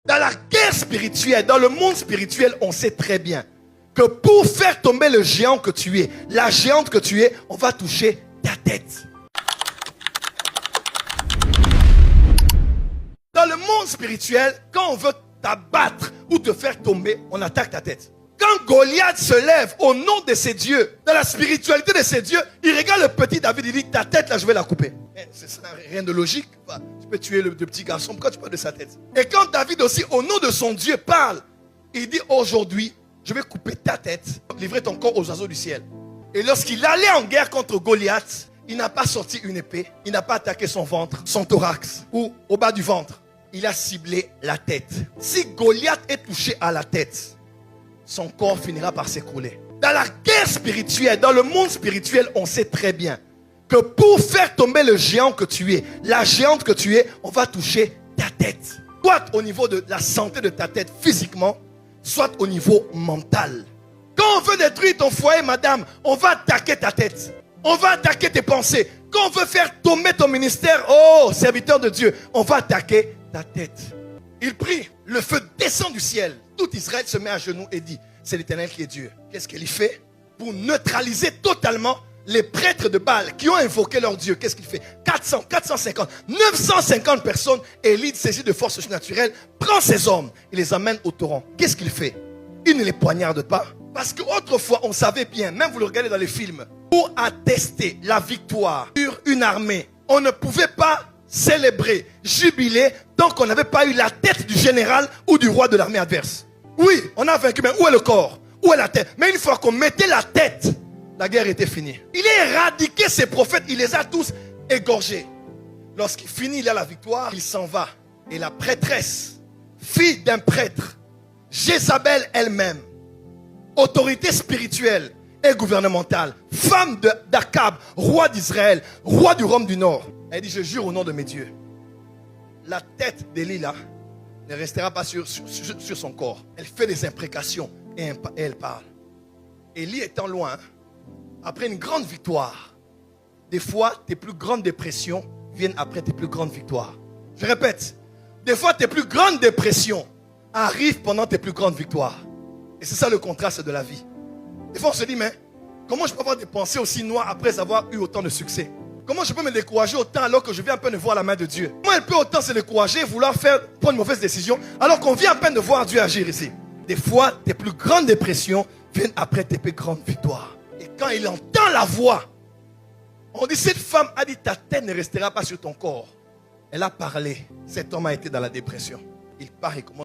Dans la guerre spirituelle, dans le monde spirituel, on sait très bien que pour faire tomber le géant que tu es, la géante que tu es, on va toucher ta tête. Dans le monde spirituel, quand on veut t'abattre ou te faire tomber, on attaque ta tête. Quand Goliath se lève au nom de ses dieux, dans la spiritualité de ses dieux, il regarde le petit David, il dit, ta tête là, je vais la couper. C'est rien de logique. Tu peux tuer le petit garçon, pourquoi tu parles de sa tête? Et quand David aussi, au nom de son Dieu, parle, il dit, aujourd'hui, je vais couper ta tête, livrer ton corps aux oiseaux du ciel. Et lorsqu'il allait en guerre contre Goliath, il n'a pas sorti une épée, il n'a pas attaqué son ventre, son thorax ou au bas du ventre. Il a ciblé la tête. Si Goliath est touché à la tête, son corps finira par s'écrouler. Dans la guerre spirituelle, dans le monde spirituel, on sait très bien que pour faire tomber le géant que tu es, la géante que tu es, on va toucher ta tête. Soit au niveau de la santé de ta tête physiquement, soit au niveau mental. Quand on veut détruire ton foyer, madame, on va attaquer ta tête. On va attaquer tes pensées. Quand on veut faire tomber ton ministère, oh, serviteur de Dieu, on va attaquer ta tête. Il prie, le feu descend du ciel. Tout Israël se met à genoux et dit, c'est l'Éternel qui est Dieu. Qu'est-ce qu'il fait? Pour neutraliser totalement les prêtres de Baal qui ont invoqué leur Dieu. Qu'est-ce qu'il fait? 400, 450, 950 personnes. Élie, saisi de force surnaturelle, prend ces hommes et les amène au torrent. Qu'est-ce qu'il fait? Il ne les poignarde pas. Parce qu'autrefois, on savait bien, même vous le regardez dans les films, pour attester la victoire sur une armée, on ne pouvait pas célébrer, jubiler, tant qu'on n'avait pas eu la tête du général ou du roi de l'armée adverse. Oui, on a vaincu, mais où est le corps? Où est la tête? Mais une fois qu'on mettait la tête, la guerre était finie. Il a éradiqué ses prophètes, il les a tous égorgés. Lorsqu'il finit, il a la victoire, il s'en va. Et la prêtresse, fille d'un prêtre, Jézabel elle-même, autorité spirituelle et gouvernementale, femme d'Akab, roi d'Israël, roi du Rome du Nord, elle dit, je jure au nom de mes dieux, la tête d'Élie là ne restera pas sur son corps. Elle fait des imprécations et elle parle. Élie étant loin, après une grande victoire, des fois tes plus grandes dépressions viennent après tes plus grandes victoires. Je répète, des fois tes plus grandes dépressions arrivent pendant tes plus grandes victoires. Et c'est ça le contraste de la vie. Des fois on se dit, mais comment je peux avoir des pensées aussi noires après avoir eu autant de succès? Comment je peux me décourager autant alors que je viens à peine de voir la main de Dieu? Comment elle peut autant se décourager et vouloir prendre une mauvaise décision alors qu'on vient à peine de voir Dieu agir ici? Des fois, tes plus grandes dépressions viennent après tes plus grandes victoires. Et quand il entend la voix, on dit, cette femme a dit, ta tête ne restera pas sur ton corps. Elle a parlé. Cet homme a été dans la dépression. Il part et commence.